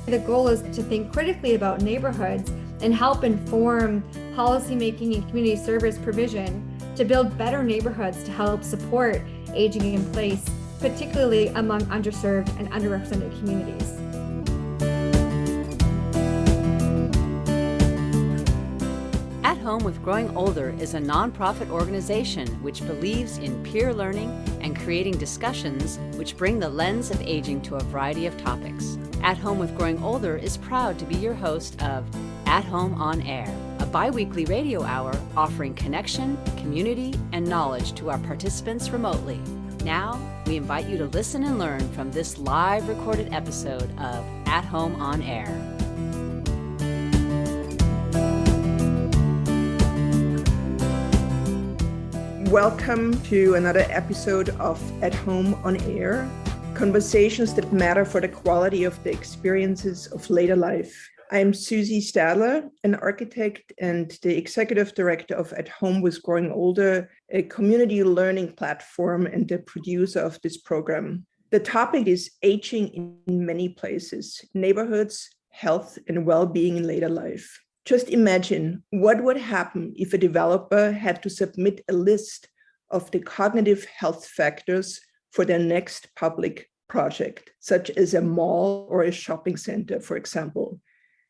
The goal is to think critically about neighborhoods and help inform policymaking and community service provision to build better neighborhoods to help support aging in place, particularly among underserved and underrepresented communities. At Home with Growing Older is a nonprofit organization which believes in peer learning and creating discussions which bring the lens of aging to a variety of topics. At Home with Growing Older is proud to be your host of At Home on Air, a bi-weekly radio hour offering connection, community, and knowledge to our participants remotely. Now, we invite you to listen and learn from this live recorded episode of At Home on Air. Welcome to another episode of At Home on Air, conversations that matter for the quality of the experiences of later life. I'm Susie Stadler, an architect and the executive director of At Home with Growing Older, a community learning platform and the producer of this program. The topic is aging in many places, neighborhoods, health, and well-being in later life. Just imagine what would happen if a developer had to submit a list of the cognitive health factors for their next public project, such as a mall or a shopping center, for example.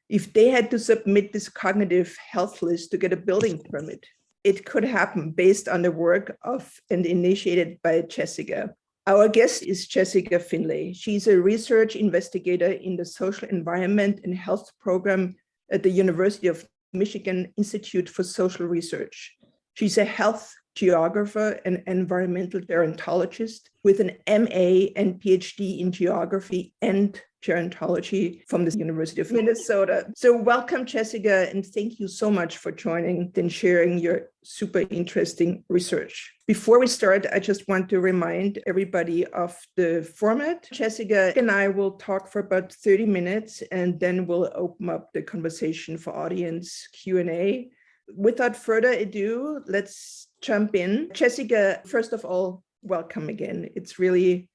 If they had to submit this cognitive health list to get a building permit, it could happen based on the work of and initiated by Jessica. Our guest is Jessica Finlay. She's a research investigator in the Social Environment and Health Program at the University of Michigan Institute for Social Research. She's a health geographer and environmental gerontologist with an MA and PhD in geography and gerontology from the University of Minnesota. So welcome, Jessica, and thank you so much for joining and sharing your super interesting research. Before we start, I just want to remind everybody of the format. Jessica and I will talk for about 30 minutes, and then we'll open up the conversation for audience Q&A. Without further ado, let's jump in. Jessica, first of all, welcome again. It's really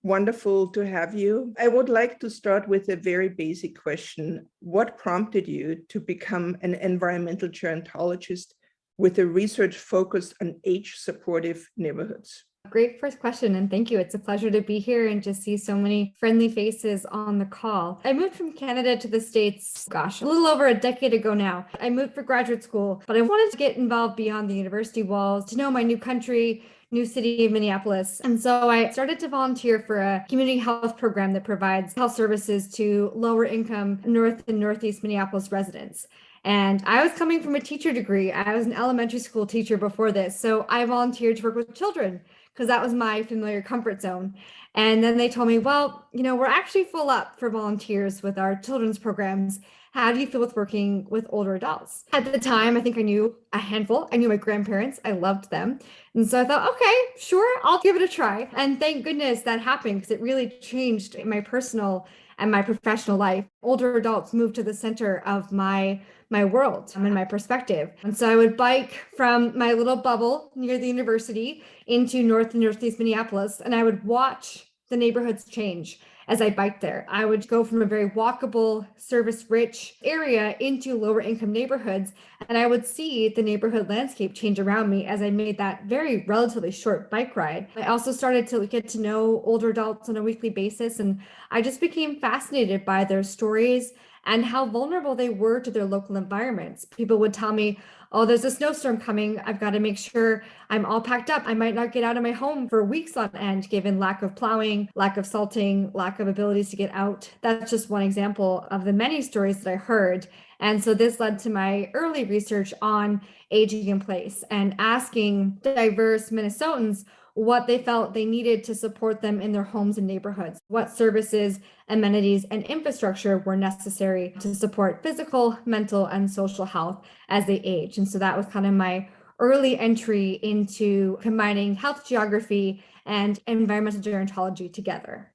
wonderful to have you. I would like to start with a very basic question. What prompted you to become an environmental gerontologist with a research focused on age-supportive neighborhoods? Great first question, and thank you. It's a pleasure to be here and to see so many friendly faces on the call. I moved from Canada to the States, a little over a decade ago now. I moved for graduate school, but I wanted to get involved beyond the university walls, to know my new country, new city of Minneapolis. And so I started to volunteer for a community health program that provides health services to lower income North and Northeast Minneapolis residents. And I was coming from a teacher degree. I was an elementary school teacher before this. So I volunteered to work with children because that was my familiar comfort zone. And then they told me, well, we're actually full up for volunteers with our children's programs. How do you feel with working with older adults? At the time, I think I knew a handful. I knew my grandparents. I loved them. And so I thought, okay, sure, I'll give it a try. And thank goodness that happened because it really changed my personal and my professional life. Older adults moved to the center of my world and my perspective. And so I would bike from my little bubble near the university into North and Northeast Minneapolis, and I would watch the neighborhoods change as I biked there. I would go from a very walkable, service-rich area into lower income neighborhoods, and I would see the neighborhood landscape change around me as I made that very relatively short bike ride. I also started to get to know older adults on a weekly basis, and I just became fascinated by their stories and how vulnerable they were to their local environments. People would tell me, oh, there's a snowstorm coming. I've got to make sure I'm all packed up. I might not get out of my home for weeks on end, given lack of plowing, lack of salting, lack of abilities to get out. That's just one example of the many stories that I heard. And so this led to my early research on aging in place and asking diverse Minnesotans what they felt they needed to support them in their homes and neighborhoods, what services, amenities, and infrastructure were necessary to support physical, mental, and social health as they age. And so that was kind of my early entry into combining health geography and environmental gerontology together.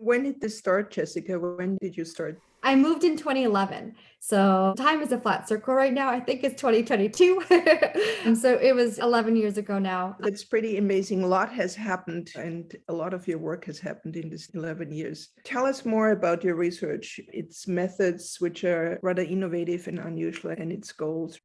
When did this start, Jessica? When did you start? I moved in 2011. So time is a flat circle right now. I think it's 2022. So it was 11 years ago now. That's pretty amazing. A lot has happened, and a lot of your work has happened in this 11 years. Tell us more about your research, its methods, which are rather innovative and unusual, and its goals.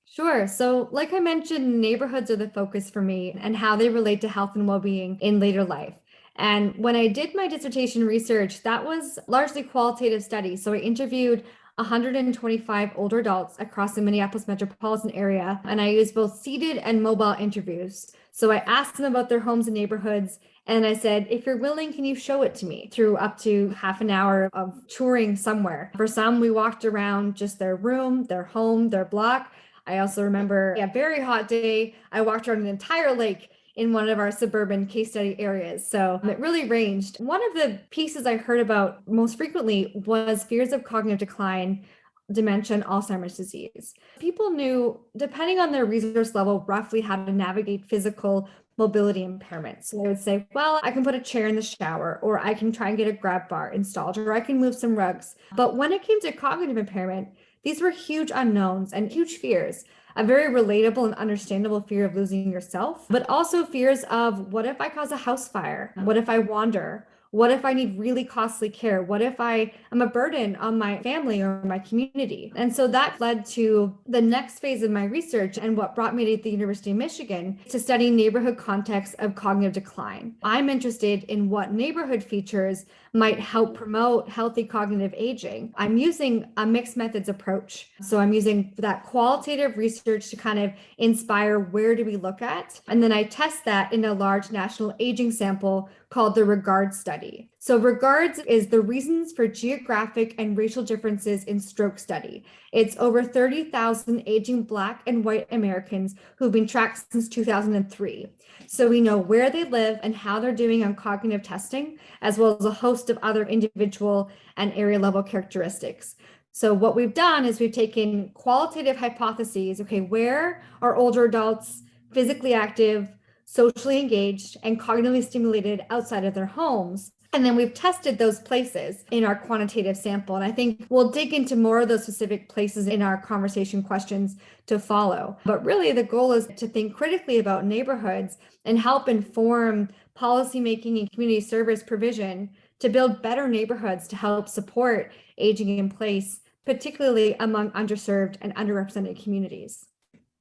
Sure. So, like I mentioned, neighborhoods are the focus for me and how they relate to health and well-being in later life. And when I did my dissertation research, that was largely qualitative studies. So I interviewed 125 older adults across the Minneapolis metropolitan area, and I used both seated and mobile interviews. So I asked them about their homes and neighborhoods, and I said, if you're willing, can you show it to me through up to half an hour of touring somewhere? For some, we walked around just their room, their home, their block. I also remember a very hot day, I walked around an entire lake in one of our suburban case study areas. So it really ranged. One of the pieces I heard about most frequently was fears of cognitive decline, dementia, and Alzheimer's disease. People knew, depending on their resource level, roughly how to navigate physical mobility impairments. So they would say, well, I can put a chair in the shower, or I can try and get a grab bar installed, or I can move some rugs. But when it came to cognitive impairment, these were huge unknowns and huge fears. A very relatable and understandable fear of losing yourself, but also fears of, what if I cause a house fire? What if I wander? What if I need really costly care? What if I am a burden on my family or my community? And so that led to the next phase of my research and what brought me to the University of Michigan to study neighborhood contexts of cognitive decline. I'm interested in what neighborhood features might help promote healthy cognitive aging. I'm using a mixed methods approach. So I'm using that qualitative research to kind of inspire, where do we look at? And then I test that in a large national aging sample called the REGARD study. So REGARDS is the Reasons for Geographic and Racial Differences in Stroke study. It's over 30,000 aging Black and white Americans who've been tracked since 2003. So we know where they live and how they're doing on cognitive testing, as well as a host of other individual and area level characteristics. So what we've done is we've taken qualitative hypotheses. Okay, where are older adults physically active, socially engaged, and cognitively stimulated outside of their homes? And then we've tested those places in our quantitative sample. And I think we'll dig into more of those specific places in our conversation questions to follow. But really, the goal is to think critically about neighborhoods and help inform policymaking and community service provision to build better neighborhoods to help support aging in place, particularly among underserved and underrepresented communities.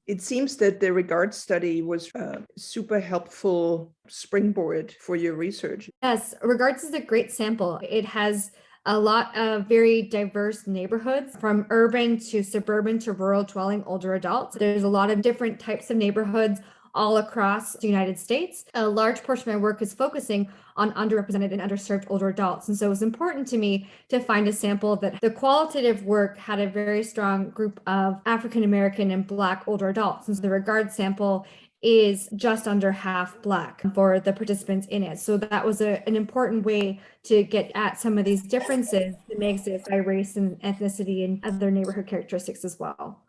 It seems that the REGARD study was a super helpful springboard for your research. Yes, REGARDS is a great sample. It has a lot of very diverse neighborhoods, from urban to suburban to rural dwelling older adults. There's a lot of different types of neighborhoods all across the United States. A large portion of my work is focusing on underrepresented and underserved older adults. And so it was important to me to find a sample that the qualitative work had a very strong group of African American and Black older adults. And so the REGARD sample is just under half Black for the participants in it. So that was an important way to get at some of these differences that may exist by race and ethnicity and other neighborhood characteristics as well.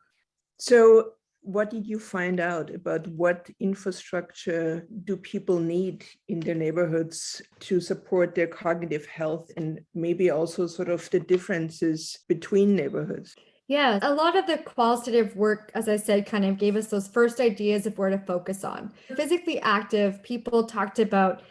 So what did you find out about what infrastructure do people need in their neighborhoods to support their cognitive health, and maybe also sort of the differences between neighborhoods? Yeah, a lot of the qualitative work, as I said, kind of gave us those first ideas of where to focus on. Physically active people talked about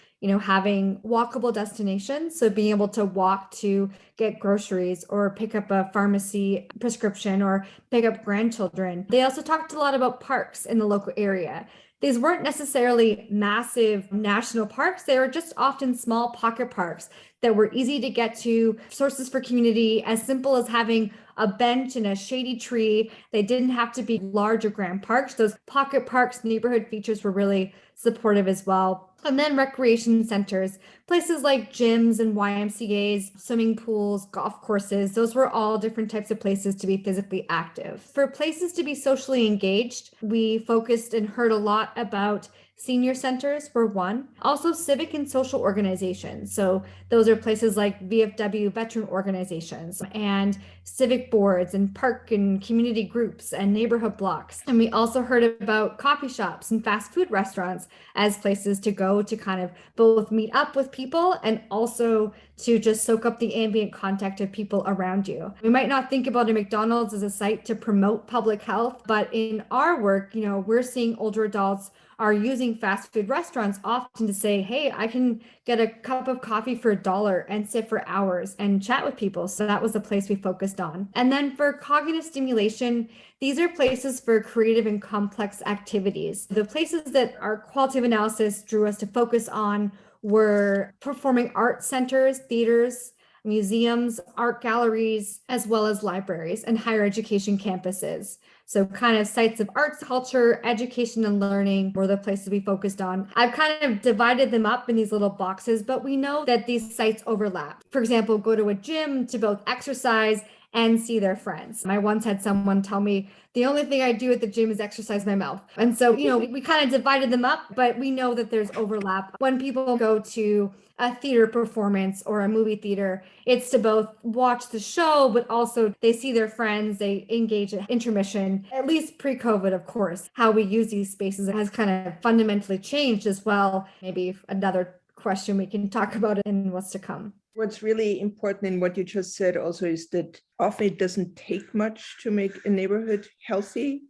having walkable destinations. So being able to walk to get groceries or pick up a pharmacy prescription or pick up grandchildren. They also talked a lot about parks in the local area. These weren't necessarily massive national parks. They were just often small pocket parks that were easy to get to, sources for community, as simple as having a bench and a shady tree. They didn't have to be large or grand parks. Those pocket parks, neighborhood features were really supportive as well. And then recreation centers, places like gyms and YMCAs, swimming pools, golf courses, those were all different types of places to be physically active. For places to be socially engaged, we focused and heard a lot about Senior centers were one. Also civic and social organizations. So those are places like VFW veteran organizations and civic boards and park and community groups and neighborhood blocks. And we also heard about coffee shops and fast food restaurants as places to go to kind of both meet up with people and also to just soak up the ambient contact of people around you. We might not think about a McDonald's as a site to promote public health, but in our work, we're seeing older adults are using fast food restaurants often to say, hey, I can get a cup of coffee for $1 and sit for hours and chat with people. So that was the place we focused on. And then for cognitive stimulation, these are places for creative and complex activities. The places that our qualitative analysis drew us to focus on were performing arts centers, theaters, museums, art galleries, as well as libraries and higher education campuses. So kind of sites of arts, culture, education, and learning were the places we focused on. I've kind of divided them up in these little boxes, but we know that these sites overlap. For example, go to a gym to both exercise and see their friends. I once had someone tell me, the only thing I do at the gym is exercise my mouth. And so, we kind of divided them up, but we know that there's overlap. When people go to a theater performance or a movie theater, it's to both watch the show, but also they see their friends, they engage in intermission, at least pre-COVID, of course. How we use these spaces has kind of fundamentally changed as well. Maybe another question we can talk about in what's to come. What's really important in what you just said also is that often it doesn't take much to make a neighborhood healthy.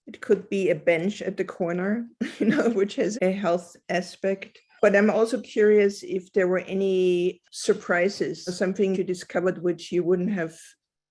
It could be a bench at the corner, which has a health aspect. But I'm also curious if there were any surprises, something you discovered which you wouldn't have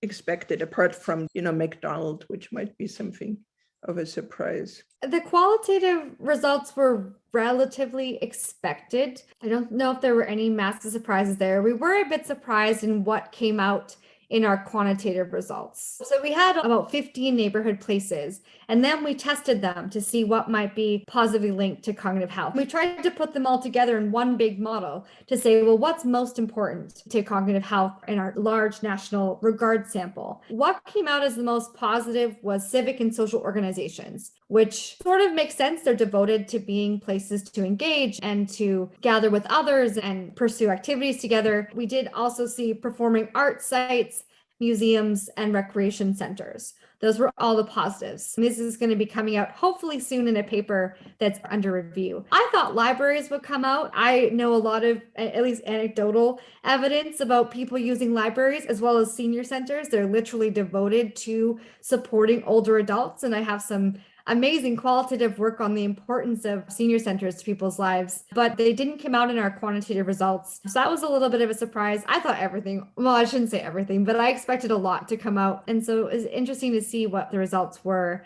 expected, apart from, McDonald, which might be something of a surprise. The qualitative results were relatively expected. I don't know if there were any massive surprises there. We were a bit surprised in what came out in our quantitative results. So we had about 15 neighborhood places, and then we tested them to see what might be positively linked to cognitive health. We tried to put them all together in one big model to say, well, what's most important to cognitive health in our large national regard sample? What came out as the most positive was civic and social organizations, which sort of makes sense. They're devoted to being places to engage and to gather with others and pursue activities together. We did also see performing arts sites, museums, and recreation centers. Those were all the positives. This is going to be coming out hopefully soon in a paper that's under review. I thought libraries would come out. I know a lot of, at least anecdotal evidence about people using libraries as well as senior centers. They're literally devoted to supporting older adults. And I have some amazing qualitative work on the importance of senior centers to people's lives, but they didn't come out in our quantitative results. So that was a little bit of a surprise. I thought I shouldn't say everything, but I expected a lot to come out. And so it was interesting to see what the results were.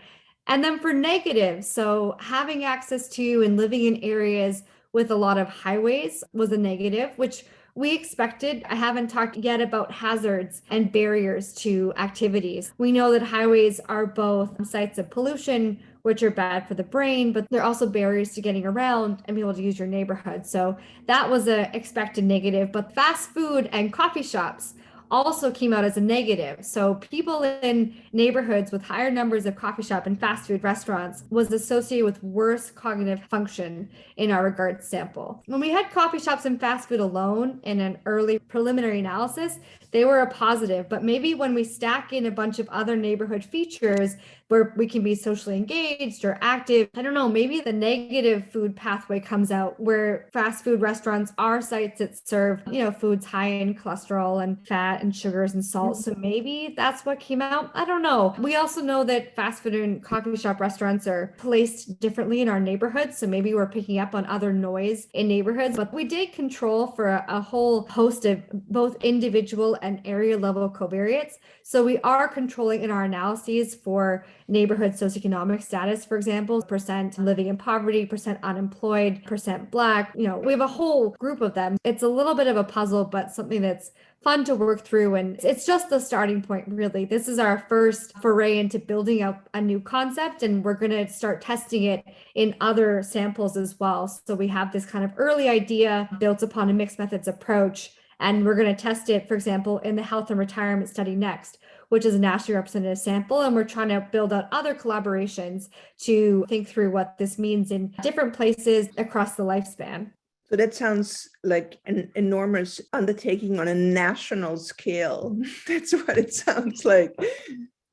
And then for negative, so having access to and living in areas with a lot of highways was a negative, which we expected. I haven't talked yet about hazards and barriers to activities. We know that highways are both sites of pollution, which are bad for the brain, but they're also barriers to getting around and be able to use your neighborhood. So that was an expected negative, but fast food and coffee shops also came out as a negative. So people in neighborhoods with higher numbers of coffee shop and fast food restaurants was associated with worse cognitive function in our regard sample. When we had coffee shops and fast food alone in an early preliminary analysis, they were a positive, but maybe when we stack in a bunch of other neighborhood features where we can be socially engaged or active, I don't know, maybe the negative food pathway comes out where fast food restaurants are sites that serve, foods high in cholesterol and fat and sugars and salt. So maybe that's what came out. I don't know. We also know that fast food and coffee shop restaurants are placed differently in our neighborhoods. So maybe we're picking up on other noise in neighborhoods, but we did control for a whole host of both individual and area level covariates. So we are controlling in our analyses for neighborhood socioeconomic status, for example, percent living in poverty, percent unemployed, percent Black. We have a whole group of them. It's a little bit of a puzzle, but something that's fun to work through. And it's just the starting point, really. This is our first foray into building out a new concept, and we're going to start testing it in other samples as well. So we have this kind of early idea built upon a mixed methods approach. And we're going to test it, for example, in the health and retirement study next, which is a nationally representative sample. And we're trying to build out other collaborations to think through what this means in different places across the lifespan. So that sounds like an enormous undertaking on a national scale. That's what it sounds like.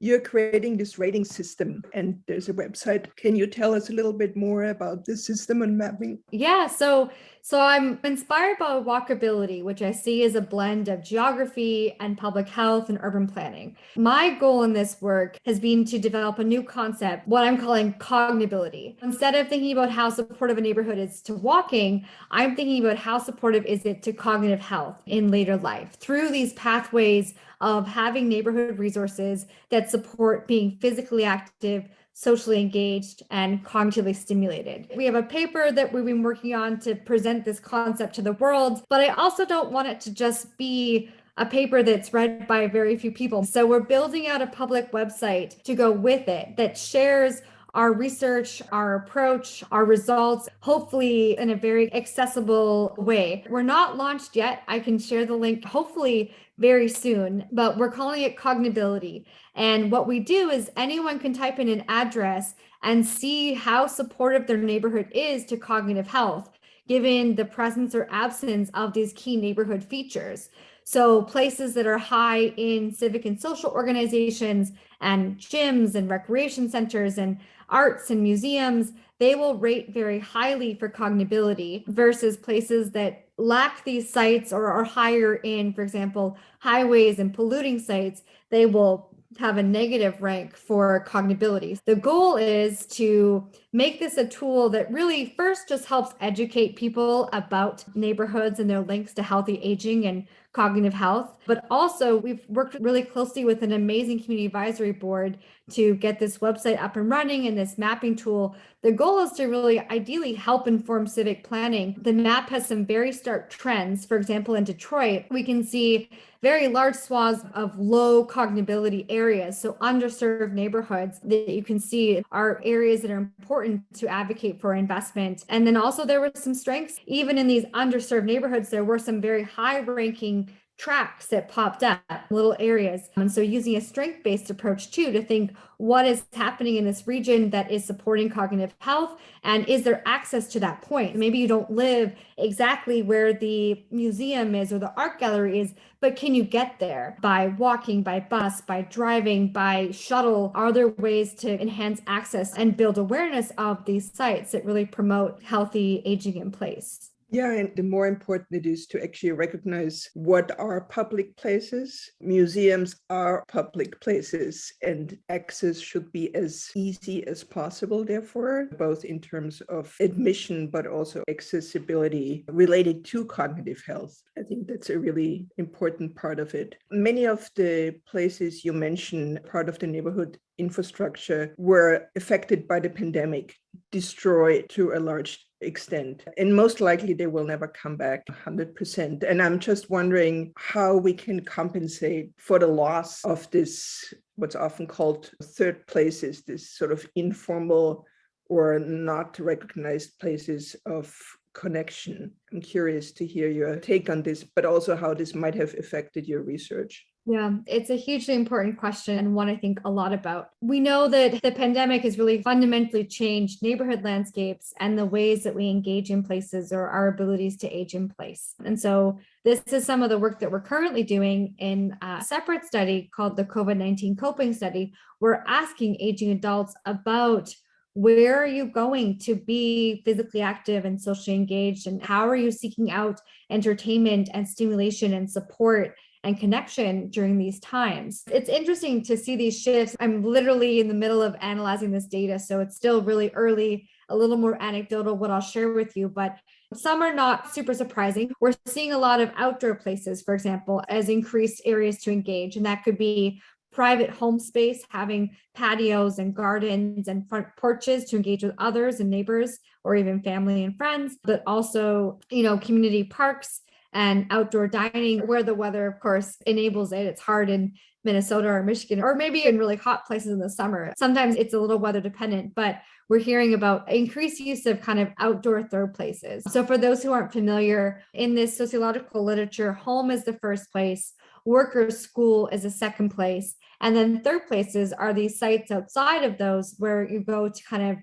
You're creating this rating system and there's a website. Can you tell us a little bit more about this system and mapping? Yeah, so I'm inspired by walkability, which I see as a blend of geography and public health and urban planning. My goal in this work has been to develop a new concept, what I'm calling cognability. Instead of thinking about how supportive a neighborhood is to walking, I'm thinking about how supportive is it to cognitive health in later life through these pathways of having neighborhood resources that support being physically active, socially engaged, and cognitively stimulated. We have a paper that we've been working on to present this concept to the world, but I also don't want it to just be a paper that's read by very few people. So we're building out a public website to go with it that shares our research, our approach, our results, hopefully in a very accessible way. We're not launched yet. I can share the link hopefully very soon, but we're calling it cognability. And what we do is anyone can type in an address and see how supportive their neighborhood is to cognitive health, given the presence or absence of these key neighborhood features. So places that are high in civic and social organizations and gyms and recreation centers and arts and museums, they will rate very highly for cognability versus places that lack these sites or are higher in, for example, highways and polluting sites, they will have a negative rank for cognability. The goal is to make this a tool that really first just helps educate people about neighborhoods and their links to healthy aging and cognitive health. But also we've worked really closely with an amazing community advisory board to get this website up and running and this mapping tool. The goal is to really ideally help inform civic planning. The map has some very stark trends. For example, in Detroit, we can see very large swaths of low cognability areas. So underserved neighborhoods that you can see are areas that are important to advocate for investment. And then also there were some strengths, even in these underserved neighborhoods, there were some very high ranking tracks that popped up, little areas. And so using a strength-based approach too, to think what is happening in this region that is supporting cognitive health, and is there access to that point? Maybe you don't live exactly where the museum is or the art gallery is, but can you get there by walking, by bus, by driving, by shuttle? Are there ways to enhance access and build awareness of these sites that really promote healthy aging in place? Yeah, and the more important it is to actually recognize what are public places. Museums are public places and access should be as easy as possible, therefore, both in terms of admission, but also accessibility related to cognitive health. I think that's a really important part of it. Many of the places you mentioned, part of the neighborhood infrastructure, were affected by the pandemic, destroyed to a large extent, and most likely they will never come back 100%. And I'm just wondering how we can compensate for the loss of this, what's often called third places, this sort of informal or not recognized places of connection. I'm curious to hear your take on this, but also how this might have affected your research. Yeah, it's a hugely important question and one I think a lot about. We know that the pandemic has really fundamentally changed neighborhood landscapes and the ways that we engage in places or our abilities to age in place. And so this is some of the work that we're currently doing in a separate study called the COVID-19 Coping Study. We're asking aging adults about where are you going to be physically active and socially engaged, and how are you seeking out entertainment and stimulation and support and connection during these times. It's interesting to see these shifts. I'm literally in the middle of analyzing this data, so it's still really early, a little more anecdotal what I'll share with you, but some are not super surprising. We're seeing a lot of outdoor places, for example, as increased areas to engage, and that could be private home space, having patios and gardens and front porches to engage with others and neighbors or even family and friends, but also, community parks and outdoor dining where the weather, of course, enables it. It's hard in Minnesota or Michigan, or maybe in really hot places in the summer. Sometimes it's a little weather dependent, but we're hearing about increased use of kind of outdoor third places. So for those who aren't familiar, in this sociological literature, home is the first place work or school is a second place. And then third places are these sites outside of those where you go to kind of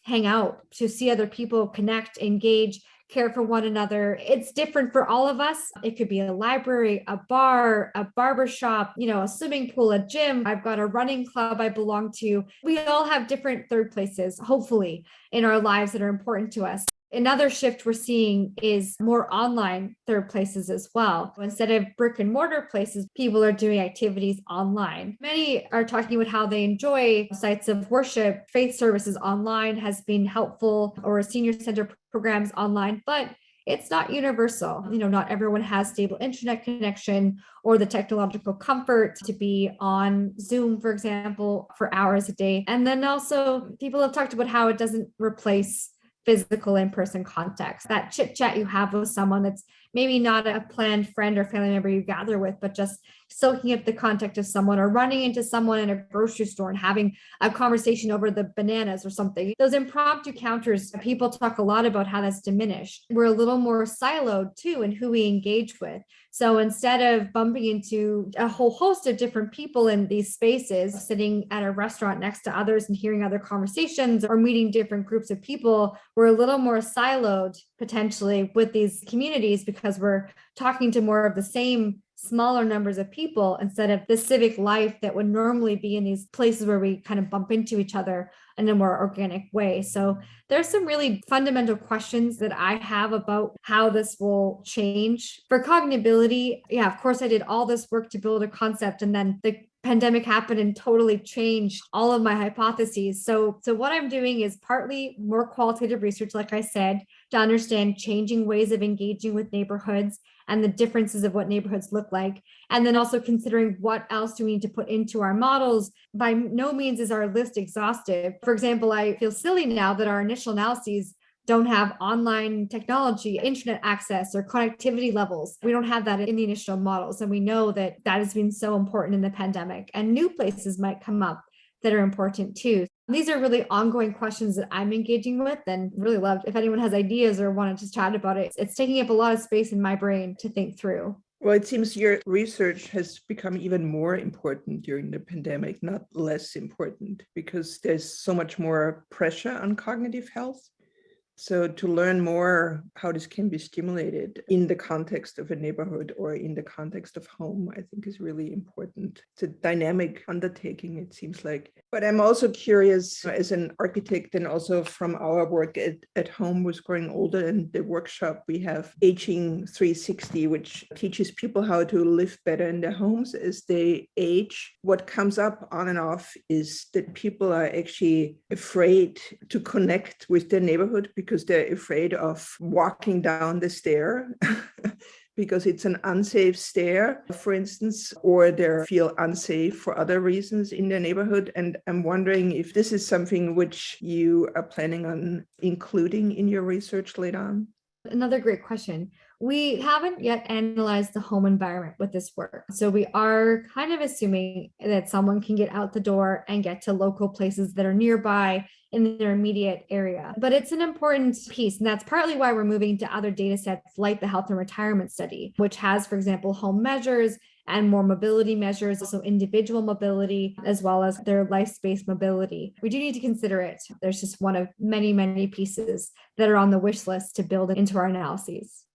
hang out, to see other people, connect, engage, care for one another. It's different for all of us. It could be a library, a bar, a barber shop, a swimming pool, a gym. I've got a running club I belong to. We all have different third places, hopefully, in our lives that are important to us. Another shift we're seeing is more online third places as well. Instead of brick and mortar places, people are doing activities online. Many are talking about how they enjoy sites of worship, faith services online has been helpful, or senior center programs online, but it's not universal. Not everyone has stable internet connection or the technological comfort to be on Zoom, for example, for hours a day. And then also people have talked about how it doesn't replace physical in-person context, that chit chat you have with someone that's maybe not a planned friend or family member you gather with, but just soaking up the contact of someone, or running into someone in a grocery store and having a conversation over the bananas or something. Those impromptu encounters, people talk a lot about how that's diminished. We're a little more siloed too in who we engage with. So instead of bumping into a whole host of different people in these spaces, sitting at a restaurant next to others and hearing other conversations or meeting different groups of people, we're a little more siloed potentially with these communities because we're talking to more of the same smaller numbers of people instead of the civic life that would normally be in these places where we kind of bump into each other in a more organic way. So there's some really fundamental questions that I have about how this will change. For cognitability, yeah, of course I did all this work to build a concept, and then the pandemic happened and totally changed all of my hypotheses. So what I'm doing is partly more qualitative research, like I said, to understand changing ways of engaging with neighborhoods and the differences of what neighborhoods look like. And then also considering what else do we need to put into our models. By no means is our list exhaustive. For example, I feel silly now that our initial analyses don't have online technology, internet access, or connectivity levels. We don't have that in the initial models. And we know that has been so important in the pandemic, and new places might come up that are important too. These are really ongoing questions that I'm engaging with, and really love if anyone has ideas or want to just chat about it. It's taking up a lot of space in my brain to think through. Well, it seems your research has become even more important during the pandemic, not less important, because there's so much more pressure on cognitive health. So to learn more how this can be stimulated in the context of a neighborhood or in the context of home, I think is really important. It's a dynamic undertaking, it seems like. But I'm also curious as an architect, and also from our work at home with Growing Older and the workshop we have, Aging 360, which teaches people how to live better in their homes as they age. What comes up on and off is that people are actually afraid to connect with their neighborhood because they're afraid of walking down the stair because it's an unsafe stair, for instance, or they feel unsafe for other reasons in their neighborhood. And I'm wondering if this is something which you are planning on including in your research later on. Another great question. We haven't yet analyzed the home environment with this work. So we are kind of assuming that someone can get out the door and get to local places that are nearby in their immediate area. But it's an important piece. And that's partly why we're moving to other data sets like the health and retirement study, which has, for example, home measures and more mobility measures, so individual mobility, as well as their life space mobility. We do need to consider it. There's just one of many, many pieces that are on the wish list to build into our analyses.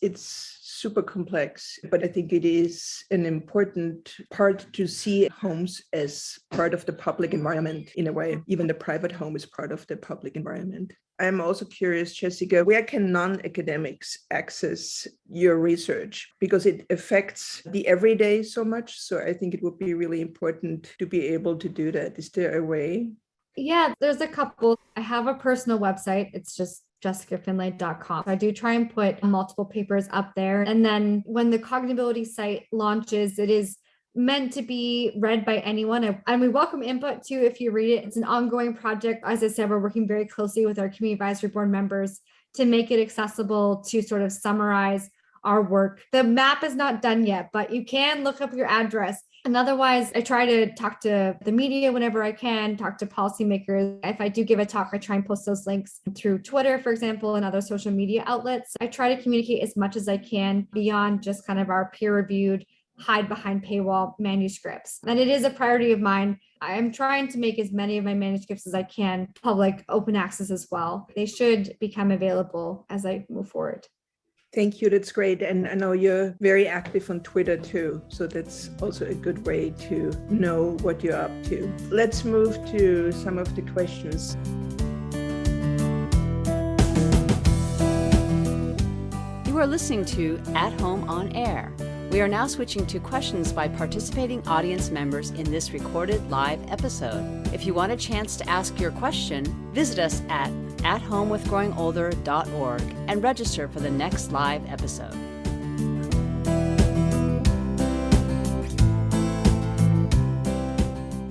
It's super complex, but I think it is an important part to see homes as part of the public environment in a way. Even the private home is part of the public environment. I'm also curious, Jessica, where can non-academics access your research? Because it affects the everyday so much. So I think it would be really important to be able to do that. Is there a way? Yeah, there's a couple. I have a personal website. It's just jessicafinlay.com. I do try and put multiple papers up there. And then when the cognitability site launches, it is meant to be read by anyone. And we welcome input too if you read it. It's an ongoing project. As I said, we're working very closely with our community advisory board members to make it accessible, to sort of summarize our work. The map is not done yet, but you can look up your address. And otherwise, I try to talk to the media whenever I can, talk to policymakers. If I do give a talk, I try and post those links through Twitter, for example, and other social media outlets. I try to communicate as much as I can beyond just kind of our peer-reviewed hide behind paywall manuscripts. And it is a priority of mine. I am trying to make as many of my manuscripts as I can public open access as well. They should become available as I move forward. Thank you. That's great. And I know you're very active on Twitter too. So that's also a good way to know what you're up to. Let's move to some of the questions. You are listening to At Home on Air. We are now switching to questions by participating audience members in this recorded live episode. If you want a chance to ask your question, visit us at athomewithgrowingolder.org and register for the next live episode.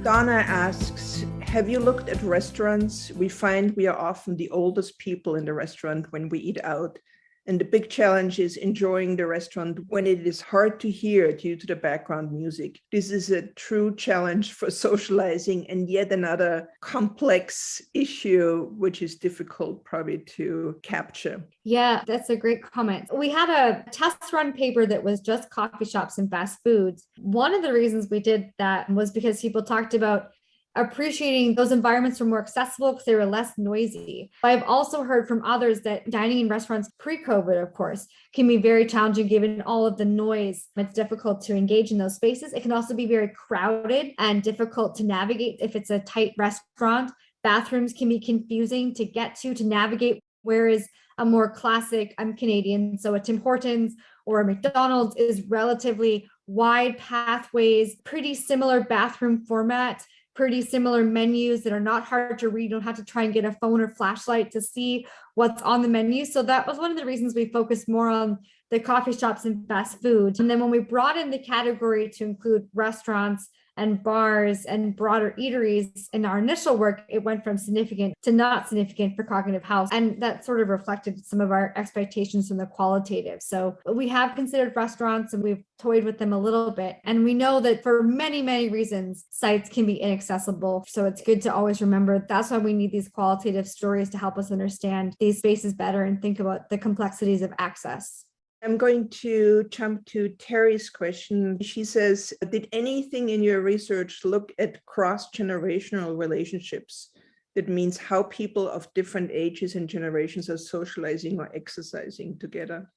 Donna asks, have you looked at restaurants? We find we are often the oldest people in the restaurant when we eat out. And the big challenge is enjoying the restaurant when it is hard to hear due to the background music. This is a true challenge for socializing and yet another complex issue, which is difficult probably to capture. Yeah, that's a great comment. We had a test run paper that was just coffee shops and fast foods. One of the reasons we did that was because people talked about appreciating those environments were more accessible because they were less noisy. I've also heard from others that dining in restaurants pre-COVID, of course, can be very challenging given all of the noise. It's difficult to engage in those spaces. It can also be very crowded and difficult to navigate if it's a tight restaurant. Bathrooms can be confusing to get to navigate, whereas a more classic, I'm Canadian, so a Tim Hortons or a McDonald's is relatively wide pathways, pretty similar bathroom format, pretty similar menus that are not hard to read. You don't have to try and get a phone or flashlight to see what's on the menu. So that was one of the reasons we focused more on the coffee shops and fast food. And then when we brought in the category to include restaurants and bars and broader eateries in our initial work, it went from significant to not significant for cognitive health. And that sort of reflected some of our expectations from the qualitative. So we have considered restaurants and we've toyed with them a little bit. And we know that for many, many reasons, sites can be inaccessible. So it's good to always remember that's why we need these qualitative stories to help us understand these spaces better and think about the complexities of access. I'm going to jump to Terry's question. She says, did anything in your research look at cross-generational relationships? That means how people of different ages and generations are socializing or exercising together.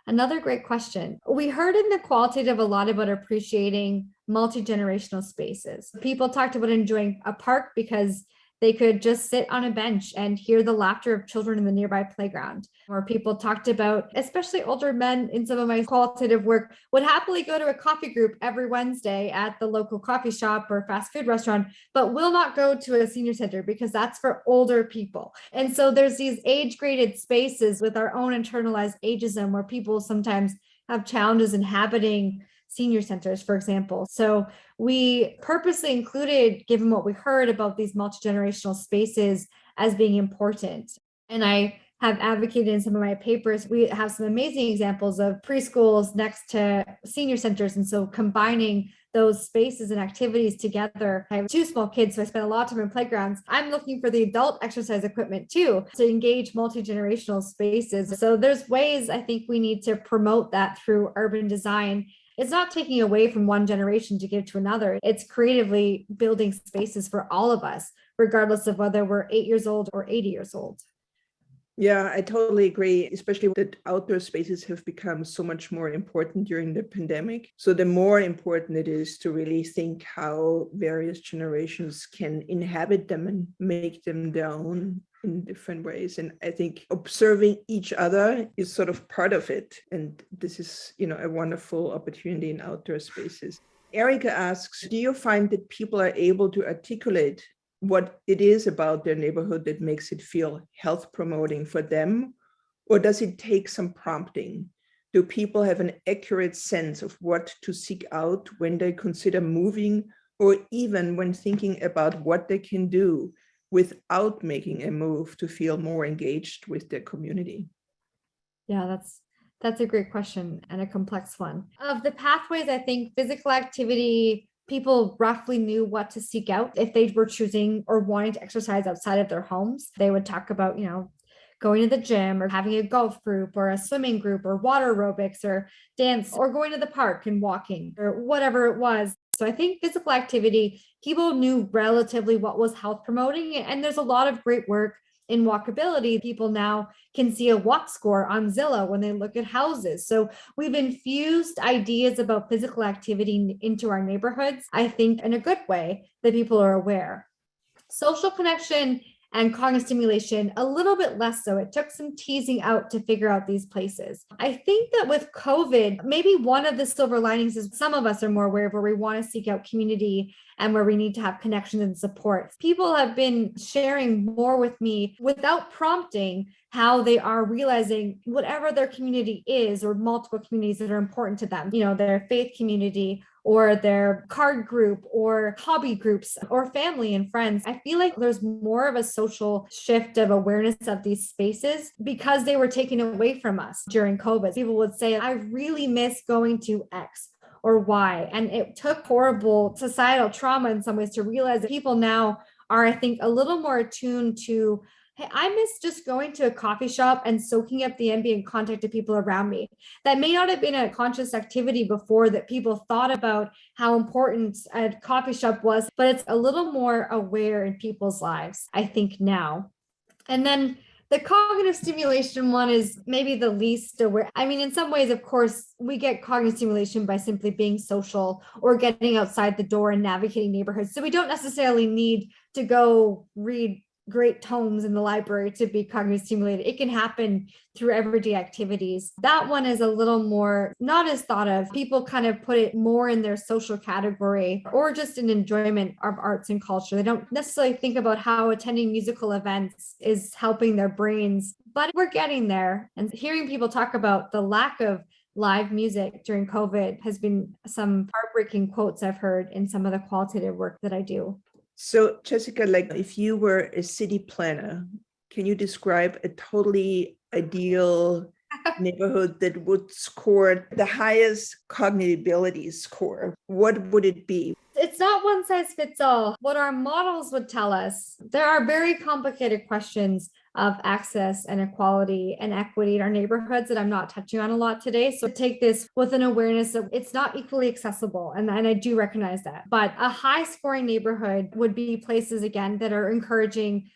Another great question. We heard in the qualitative a lot about appreciating multi-generational spaces. People talked about enjoying a park because they could just sit on a bench and hear the laughter of children in the nearby playground. Or people talked about, especially older men in some of my qualitative work, would happily go to a coffee group every Wednesday at the local coffee shop or fast food restaurant, but will not go to a senior center because that's for older people. And so there's these age-graded spaces with our own internalized ageism where people sometimes have challenges inhabiting senior centers, for example. So we purposely included, given what we heard about these multi-generational spaces as being important. And I have advocated in some of my papers, we have some amazing examples of preschools next to senior centers. And so combining those spaces and activities together. I have 2 small kids, so I spend a lot of time in playgrounds. I'm looking for the adult exercise equipment too, to engage multi-generational spaces. So there's ways I think we need to promote that through urban design. It's not taking away from one generation to give to another. It's creatively building spaces for all of us, regardless of whether we're 8 years old or 80 years old. Yeah, I totally agree, especially that outdoor spaces have become so much more important during the pandemic. So the more important it is to really think how various generations can inhabit them and make them their own in different ways. And I think observing each other is sort of part of it. And this is, a wonderful opportunity in outdoor spaces. Erica asks, do you find that people are able to articulate what it is about their neighborhood that makes it feel health promoting for them? Or does it take some prompting? Do people have an accurate sense of what to seek out when they consider moving, or even when thinking about what they can do without making a move to feel more engaged with their community? Yeah, that's a great question and a complex one. Of the pathways, I think physical activity, people roughly knew what to seek out if they were choosing or wanting to exercise outside of their homes. They would talk about, going to the gym or having a golf group or a swimming group or water aerobics or dance or going to the park and walking or whatever it was. So I think physical activity, people knew relatively what was health promoting. And there's a lot of great work in walkability. People now can see a walk score on Zillow when they look at houses. So we've infused ideas about physical activity into our neighborhoods, I think, in a good way that people are aware. Social connection and cognitive stimulation, a little bit less so. It took some teasing out to figure out these places. I think that with COVID, maybe one of the silver linings is some of us are more aware of where we want to seek out community and where we need to have connections and support. People have been sharing more with me without prompting how they are realizing whatever their community is or multiple communities that are important to them, their faith community or their card group or hobby groups or family and friends. I feel like there's more of a social shift of awareness of these spaces because they were taken away from us during COVID. People would say, I really miss going to X or Y. And it took horrible societal trauma in some ways to realize that people now are, I think, a little more attuned to, hey, I miss just going to a coffee shop and soaking up the ambient contact of people around me. That may not have been a conscious activity before that people thought about how important a coffee shop was, but it's a little more aware in people's lives, I think now. And then the cognitive stimulation one is maybe the least aware. I mean, in some ways, of course, we get cognitive stimulation by simply being social or getting outside the door and navigating neighborhoods. So we don't necessarily need to go read great tomes in the library to be cognitively stimulated. It can happen through everyday activities. That one is a little more not as thought of. People kind of put it more in their social category or just an enjoyment of arts and culture. They don't necessarily think about how attending musical events is helping their brains, but we're getting there. And hearing people talk about the lack of live music during COVID has been some heartbreaking quotes I've heard in some of the qualitative work that I do. So, Jessica, if you were a city planner, can you describe a totally ideal neighborhood that would score the highest cognitibility score? What would it be? It's not one size fits all. What our models would tell us, there are very complicated questions of access and equality and equity in our neighborhoods that I'm not touching on a lot today. So take this with an awareness that it's not equally accessible. And I do recognize that. But a high scoring neighborhood would be places, again, that are encouraging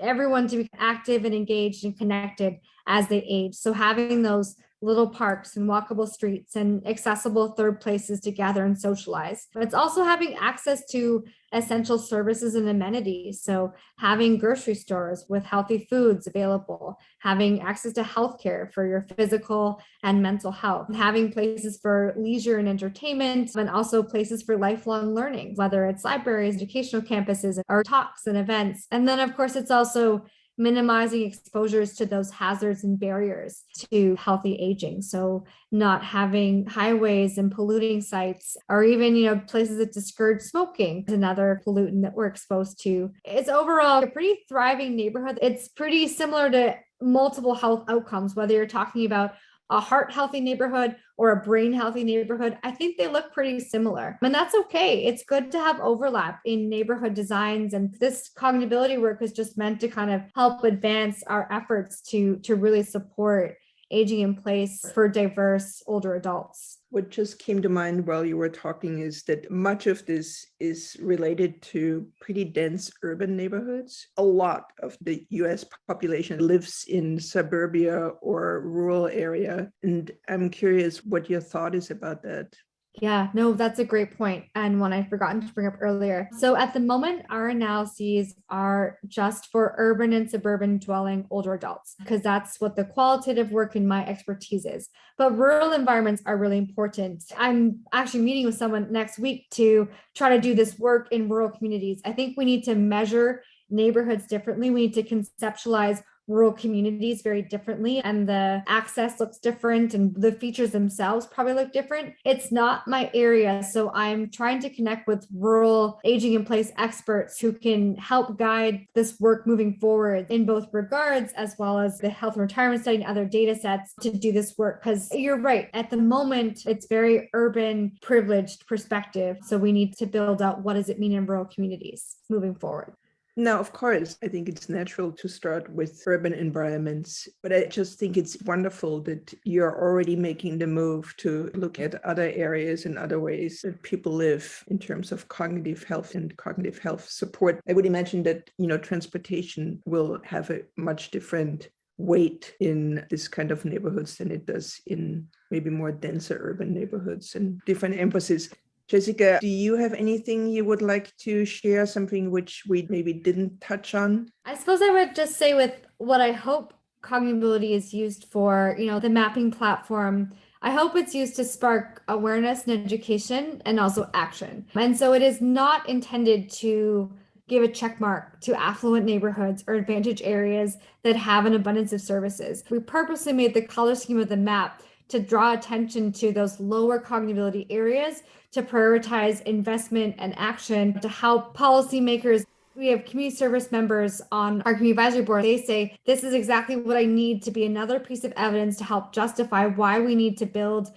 everyone to be active and engaged and connected as they age. So having those little parks and walkable streets and accessible third places to gather and socialize. But it's also having access to essential services and amenities. So having grocery stores with healthy foods available, having access to healthcare for your physical and mental health, having places for leisure and entertainment, and also places for lifelong learning, whether it's libraries, educational campuses, or talks and events. And then, of course, it's also minimizing exposures to those hazards and barriers to healthy aging. So not having highways and polluting sites, or even, places that discourage smoking is another pollutant that we're exposed to. It's overall a pretty thriving neighborhood. It's pretty similar to multiple health outcomes, whether you're talking about a heart healthy neighborhood or a brain healthy neighborhood. I think they look pretty similar, and that's okay. It's good to have overlap in neighborhood designs, and this cognitibility work is just meant to kind of help advance our efforts to really support aging in place for diverse older adults. What just came to mind while you were talking is that much of this is related to pretty dense urban neighborhoods. A lot of the US population lives in suburbia or rural area. And I'm curious what your thought is about that. Yeah, no, that's a great point, and one I've forgotten to bring up earlier. So at the moment, our analyses are just for urban and suburban dwelling older adults, because that's what the qualitative work in my expertise is. But rural environments are really important. I'm actually meeting with someone next week to try to do this work in rural communities. I think we need to measure neighborhoods differently. We need to conceptualize rural communities very differently, and the access looks different and the features themselves probably look different. It's not my area, so I'm trying to connect with rural aging in place experts who can help guide this work moving forward in both regards, as well as the health and retirement study and other data sets to do this work. Because you're right, at the moment it's very urban privileged perspective, so we need to build out what does it mean in rural communities moving forward. Now, of course, I think it's natural to start with urban environments, but I just think it's wonderful that you're already making the move to look at other areas and other ways that people live in terms of cognitive health and cognitive health support. I would imagine that, transportation will have a much different weight in this kind of neighborhoods than it does in maybe more denser urban neighborhoods, and different emphasis. Jessica, do you have anything you would like to share, something which we maybe didn't touch on? I suppose I would just say with what I hope cognitability is used for, the mapping platform, I hope it's used to spark awareness and education and also action. And so it is not intended to give a check mark to affluent neighborhoods or advantage areas that have an abundance of services. We purposely made the color scheme of the map to draw attention to those lower cognitability areas, to prioritize investment and action, to help policymakers. We have community service members on our community advisory board. They say, this is exactly what I need to be another piece of evidence to help justify why we need to build,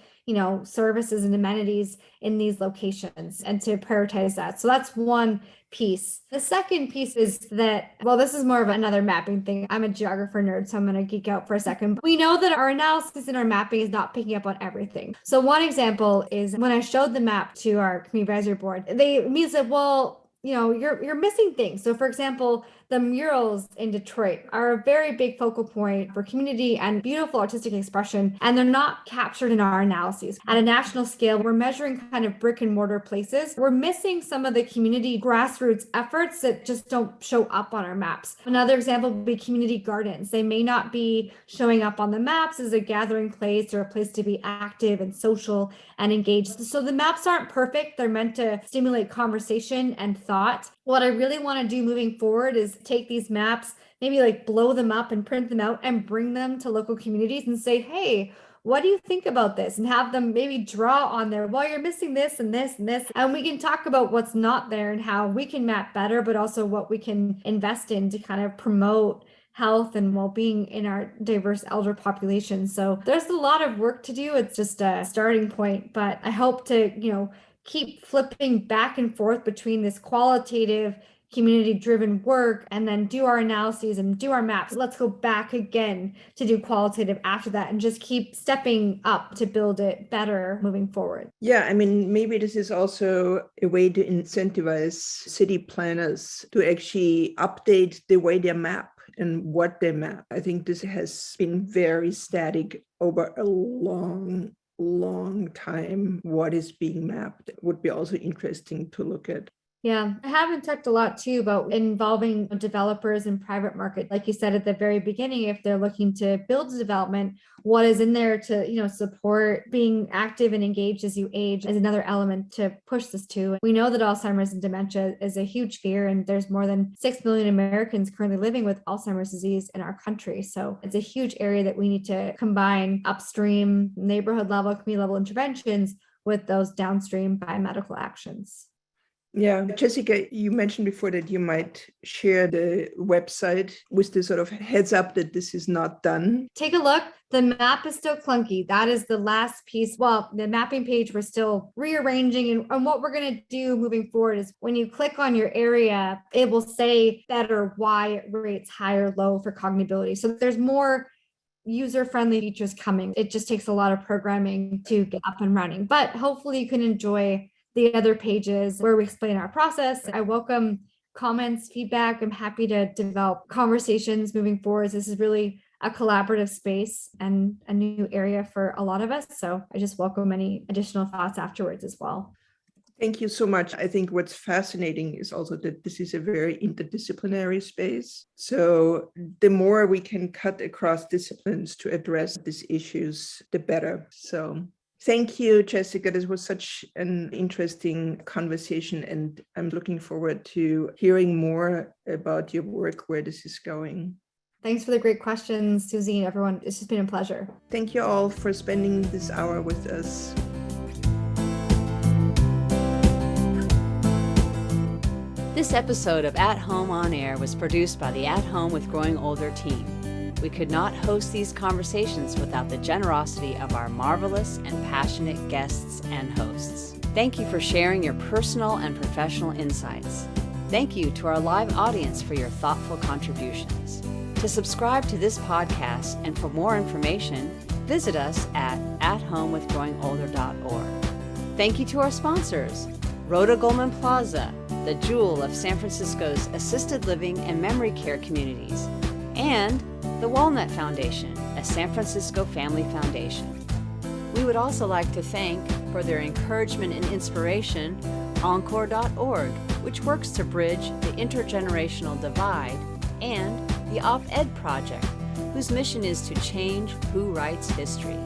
services and amenities in these locations and to prioritize that. So that's one piece. The second piece is that, this is more of another mapping thing. I'm a geographer nerd, so I'm going to geek out for a second. We know that our analysis and our mapping is not picking up on everything. So one example is when I showed the map to our community advisory board, they immediately said, you're missing things. So for example, the murals in Detroit are a very big focal point for community and beautiful artistic expression, and they're not captured in our analyses. At a national scale, we're measuring kind of brick and mortar places. We're missing some of the community grassroots efforts that just don't show up on our maps. Another example would be community gardens. They may not be showing up on the maps as a gathering place or a place to be active and social and engaged. So the maps aren't perfect. They're meant to stimulate conversation and thought. What I really want to do moving forward is take these maps, maybe like blow them up and print them out and bring them to local communities and say, hey, what do you think about this? And have them maybe draw on there, you're missing this and this and this. And we can talk about what's not there and how we can map better, but also what we can invest in to kind of promote health and well-being in our diverse elder population. So there's a lot of work to do. It's just a starting point, but I hope to, keep flipping back and forth between this qualitative community-driven work and then do our analyses and do our maps. Let's go back again to do qualitative after that and just keep stepping up to build it better moving forward. Yeah, maybe this is also a way to incentivize city planners to actually update the way they map and what they map. I think this has been very static over a long time. What is being mapped would be also interesting to look at. Yeah, I haven't talked a lot too about involving developers in private market. Like you said at the very beginning, if they're looking to build a development, what is in there to, support being active and engaged as you age is another element to push this to. We know that Alzheimer's and dementia is a huge fear, and there's more than 6 million Americans currently living with Alzheimer's disease in our country. So it's a huge area that we need to combine upstream, neighborhood level, community level interventions with those downstream biomedical actions. Yeah, Jessica, you mentioned before that you might share the website with the sort of heads up that this is not done. Take a look. The map is still clunky. That is the last piece. The mapping page, we're still rearranging. And what we're going to do moving forward is when you click on your area, it will say better why it rates high or low for cognitability. So there's more user-friendly features coming. It just takes a lot of programming to get up and running. But hopefully you can enjoy the other pages where we explain our process. I welcome comments, feedback. I'm happy to develop conversations moving forward. This is really a collaborative space and a new area for a lot of us. So I just welcome any additional thoughts afterwards as well. Thank you so much. I think what's fascinating is also that this is a very interdisciplinary space. So the more we can cut across disciplines to address these issues, the better. So thank you, Jessica. This was such an interesting conversation, and I'm looking forward to hearing more about your work, where this is going. Thanks for the great questions, Susie and everyone. It's just been a pleasure. Thank you all for spending this hour with us. This episode of At Home on Air was produced by the At Home with Growing Older team. We could not host these conversations without the generosity of our marvelous and passionate guests and hosts. Thank you for sharing your personal and professional insights. Thank you to our live audience for your thoughtful contributions. To subscribe to this podcast and for more information, visit us at athomewithgrowingolder.org. Thank you to our sponsors, Rhoda Goldman Plaza, the jewel of San Francisco's assisted living and memory care communities, and the Walnut Foundation, a San Francisco family foundation. We would also like to thank, for their encouragement and inspiration, Encore.org, which works to bridge the intergenerational divide, and the Op-Ed Project, whose mission is to change who writes history.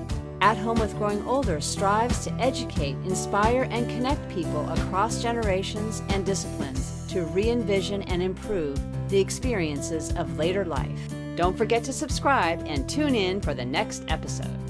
At Home with Growing Older strives to educate, inspire, and connect people across generations and disciplines to re-envision and improve the experiences of later life. Don't forget to subscribe and tune in for the next episode.